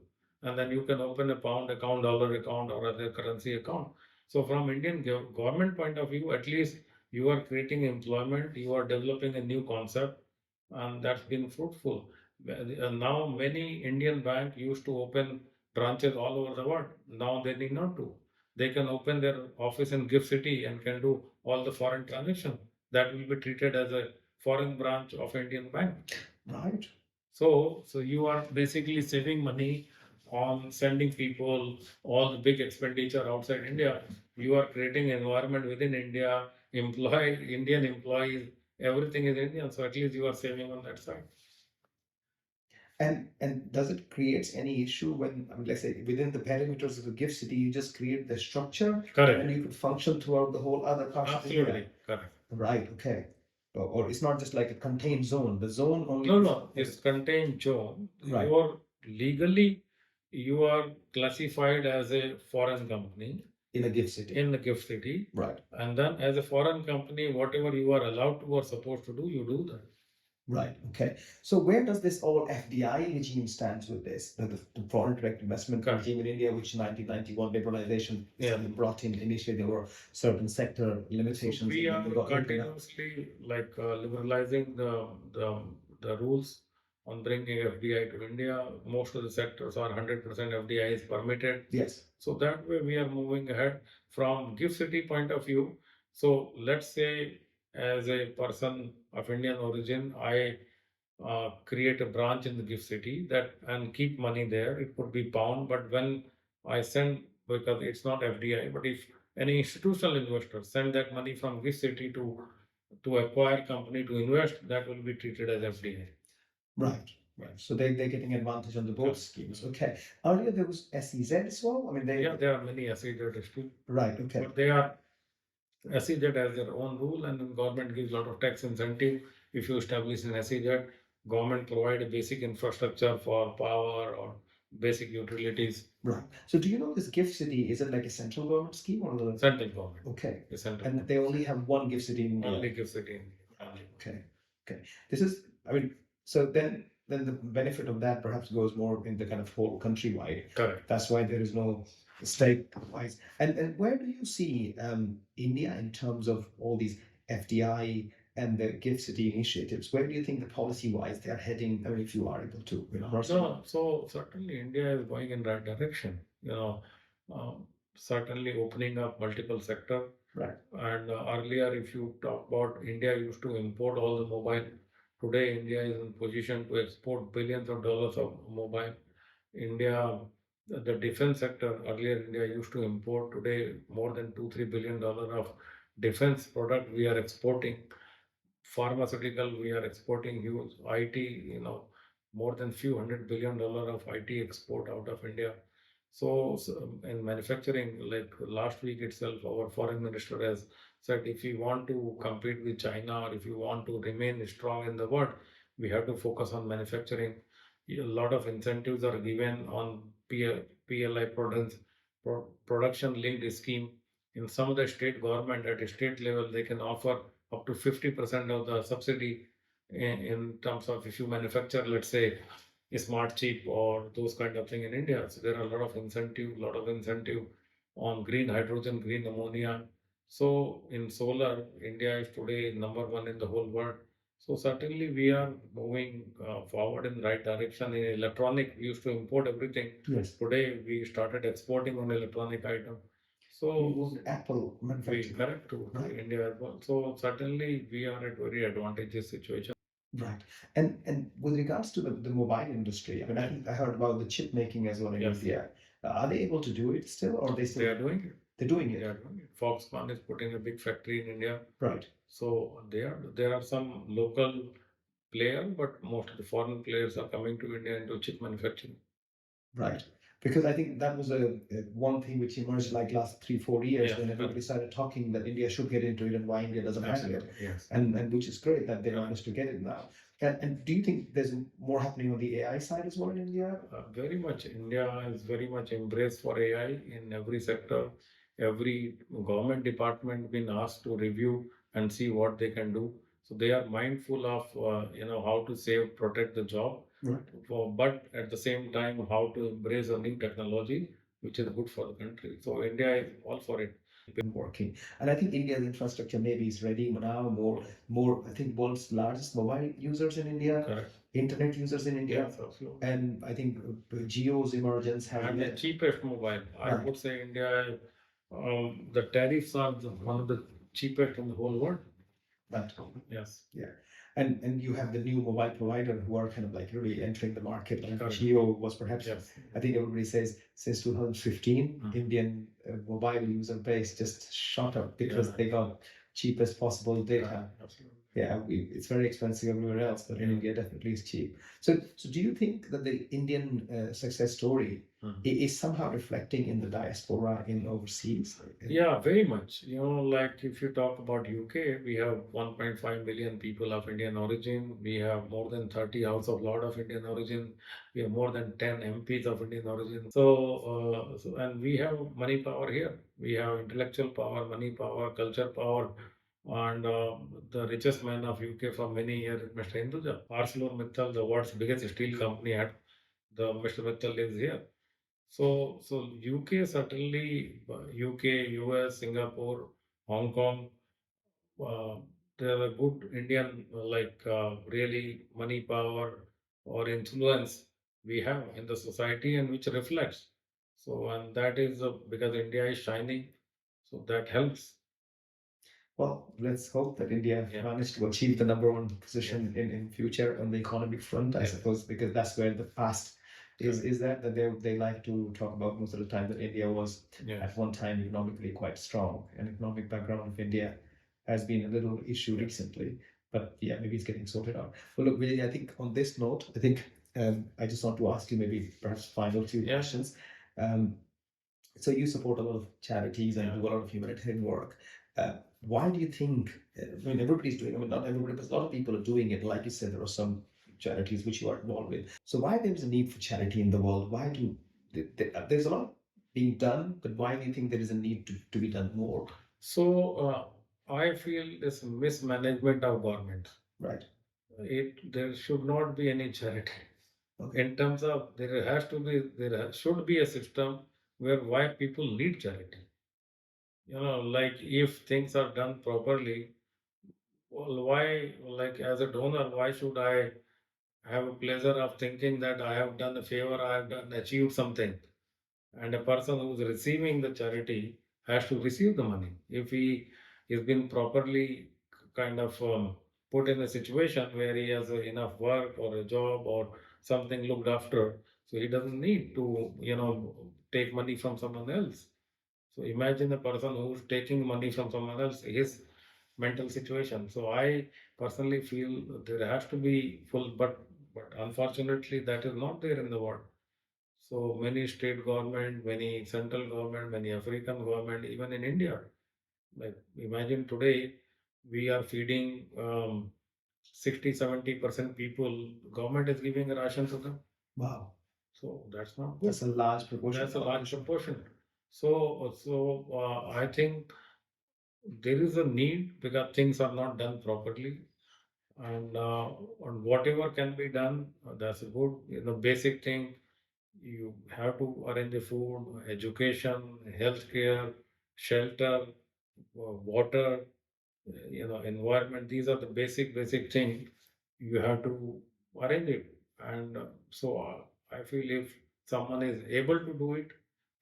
And then you can open a pound account, dollar account, or other currency account. So, from Indian government point of view, at least you are creating employment, you are developing a new concept, and that's been fruitful. Now, many Indian banks used to open branches all over the world. Now they need not to. They can open their office in gift city and can do all the foreign transaction. That will be treated as a foreign branch of Indian bank. Right. So you are basically saving money on sending people all the big expenditure outside India. You are creating an environment within India, employ Indian employees, everything is Indian. So at least you are saving on that side. And does it create any issue when, I mean, let's say within the perimeters of a gift city, you just create the structure Correct. and you could function throughout the whole other parts of India? Absolutely correct. Right. Okay. Or it's not just like a contained zone. The zone only. No, it's contained zone. Right. You are classified as a foreign company In a gift city. in the gift city. Right. And then as a foreign company, whatever you are allowed to or supposed to do, you do that. Right. Okay. So where does this all FDI regime stands with this? The foreign direct investment Correct. regime in India, which 1991 liberalization Yeah. brought in. Initially, there were certain sector So limitations. we and are then they got opened up. continuously liberalizing the rules on bringing FDI to India. Most of the sectors are 100% FDI is permitted. Yes. So that way we are moving ahead from gift city point of view. So let's say as a person of Indian origin, I create a branch in the gift city that and keep money there. It could be pound, but when I send, because it's not FDI, but if any institutional investor send that money from gift city to acquire company to invest, that will be treated as FDI. Right. Right. So they're getting advantage on the both schemes. Okay. Earlier there was SEZ as well. I mean, Yeah, there are many SEZ still. Right. Okay. But they are SEZ has their own rule, and then government gives a lot of tax incentive. If you establish an SEZ, government provide a basic infrastructure for power or basic utilities. Right. So do you know this gift city, is it like a central government scheme or the Central government. Okay. The central And government. they only have one gift city in India. Only gift city in India. Okay. Okay. This is, I mean, so then the benefit of that perhaps goes more in the kind of whole countrywide. Correct. That's why there is no state-wise. And where do you see India in terms of all these FDI and the gift city initiatives? Where do you think the policy-wise they are heading? I mean, if you are able to, So certainly India is going in right direction. Certainly opening up multiple sector. Right. And earlier, if you talk about India used to import all the mobile. Today, India is in position to export billions of dollars of mobile. India, the defense sector, earlier India used to import. Today, more than $2-3 billion of defense product we are exporting. Pharmaceutical, we are exporting huge. IT, more than few $100 billion of IT export out of India. So in manufacturing, like last week itself, our foreign minister has said if we want to compete with China or if you want to remain strong in the world, we have to focus on manufacturing. A lot of incentives are given on PLI production linked scheme. In some of the state government at a state level, they can offer up to 50% of the subsidy in terms of if you manufacture, let's say, a smart chip or those kind of thing in India. So there are a lot of incentive on green hydrogen, green ammonia. So in solar, India is today number one in the whole world. So certainly we are moving forward in the right direction. In electronic, we used to import everything. Yes. Today we started exporting on electronic item. So Apple we manufacturing. correct to Right. India as well. So certainly we are at very advantageous situation. Right. And with regards to the mobile industry, I mean, I think I heard about the chip making as well in Yes. India. Are they able to do it still, or they They still are doing it. they're doing They it? are doing it. Foxconn is putting a big factory in India. Right. So there are some local players, but most of the foreign players are coming to India into chip manufacturing. Right. Because I think that was a one thing which emerged like last 3-4 years Yes, when everybody correct. started talking that India should get into it and why India doesn't have it. Absolutely, yes. And which is great that they Correct. managed to get it now. And do you think there's more happening on the AI side as well in India? Very much. India is very much embraced for AI in every sector. Every government department been asked to review and see what they can do. So they are mindful of how to save, protect the job, Right. but at the same time how to embrace a new technology which is good for the country. So India is all for it. Been working, and I think India's infrastructure maybe is ready now. More. I think world's largest mobile users in India, Correct. internet users in India, Yes, absolutely. and I think Geo's emergence has And the led. cheapest mobile. I Right. would say India, the tariffs are one of the cheapest in the whole world. Right. Yes. Yeah. And you have the new mobile provider who are kind of like really entering the market. And Correct. Geo was perhaps, Yes. I think everybody says since 2015, Mhm. Indian mobile user base just shot up because Yeah. they got cheapest possible data. Yeah, absolutely. Yeah, it's very expensive everywhere else, but in Yeah. India definitely is cheap. So do you think that the Indian success story is somehow reflecting in the diaspora in overseas? Yeah, very much. Like if you talk about UK, we have 1.5 million people of Indian origin. We have more than 30 House of Lord of Indian origin. We have more than 10 MPs of Indian origin. And we have money power here. We have intellectual power, money power, culture power, and the richest man of UK for many years is Mr. Hinduja. ArcelorMittal, the world's biggest steel company, had the Mr. Mittal lives here. So UK certainly, UK, US, Singapore, Hong Kong, uh, there are good Indian really money power or influence we have in the society and which reflects. So and that is because India is shining, so that helps. Well, let's hope that India managed to achieve the number one position in future on the economic front, I suppose, because that's where the past is that they like to talk about most of the time that India was at one time economically quite strong. And economic background of India has been a little issue recently, but yeah, maybe it's getting sorted out. Well, look, Vijay, I think on this note, I think I just want to ask you maybe perhaps final two questions. So you support a lot of charities and do a lot of humanitarian work. Why do you think? I mean, everybody's doing. I mean, not everybody, but a lot of people are doing it. Like you said, there are some charities which you are involved with. So why there's a need for charity in the world? Why do there's a lot being done, but why do you think there is a need to be done more? So I feel this mismanagement of government. Right. There should not be any charity. Okay. In terms of there should be a system where why people need charity. Like if things are done properly, well, why, like as a donor, why should I have a pleasure of thinking that I have done a favor, I have done achieved something, and a person who is receiving the charity has to receive the money if he is been properly kind of put in a situation where he has enough work or a job or something looked after, so he doesn't need to take money from someone else. So imagine a person who's taking money from someone else, his mental situation. So I personally feel there has to be full, but unfortunately that is not there in the world. So many state government, many central government, many African government, even in India. Like imagine today we are feeding 60-70% people. Government is giving a ration to them. Wow. So that's not good. That's a large proportion. That's a large proportion. So I think there is a need because things are not done properly, and whatever can be done, that's good. Basic thing, you have to arrange the food, education, healthcare, shelter, water. environment. These are the basic thing you have to arrange it. And I feel if someone is able to do it,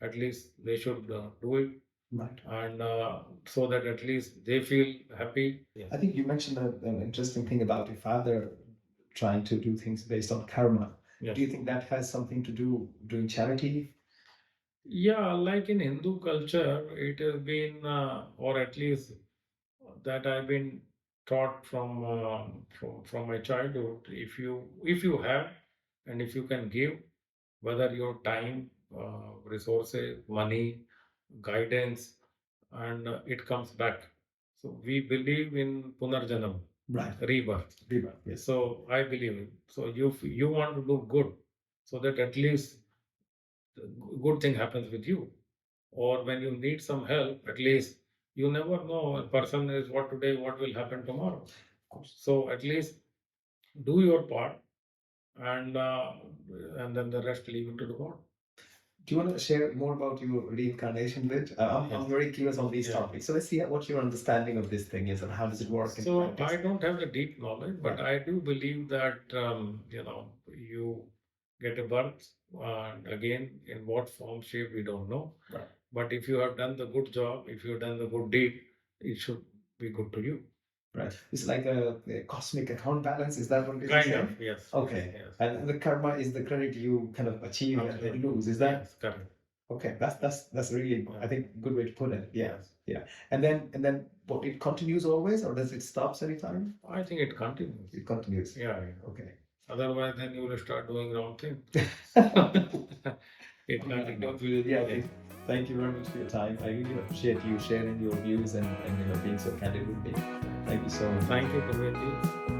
at least they should do it, Right. and so that at least they feel happy. I think you mentioned an interesting thing about your father trying to do things based on karma. Yes. Do you think that has something to do doing charity? Yeah, like in Hindu culture, it has been, or at least that I've been taught from my childhood. If you have, and if you can give, whether your time, resources, money, guidance, and it comes back. So we believe in Punarjanam, Right. rebirth. Rebirth, yes. So I believe in. So you want to do good, so that at least the good thing happens with you. Or when you need some help, at least you never know a person is what today, what will happen tomorrow. Of course. So at least do your part, and then the rest leave it to the God. Do you want to share more about your reincarnation bit? I'm Yes. very curious on these Yeah. topics. So let's see what your understanding of this thing is and how does it work in So practice? I don't have the deep knowledge, but I do believe that you get a birth, and again, in what form, shape, we don't know. Right. But if you have done the good job, if you have done the good deed, it should be good to you. Right. It's like a cosmic account balance. Is that what it is? Kind of, yes. Okay. Yes. And the karma is the credit you kind of achieve and then lose. Is that? Yes, correct. Okay. That's really, Yeah. I think, good way to put it. Yeah. Yes. Yeah. And then what, it continues always, or does it stop anytime? I think it continues. It continues. Yeah. Okay. Otherwise, then you will start doing wrong thing. It continues. Yeah. Thank you very much for your time. I really appreciate you sharing your views and being so candid with me. Thank you so much. Thank you, Goodwill.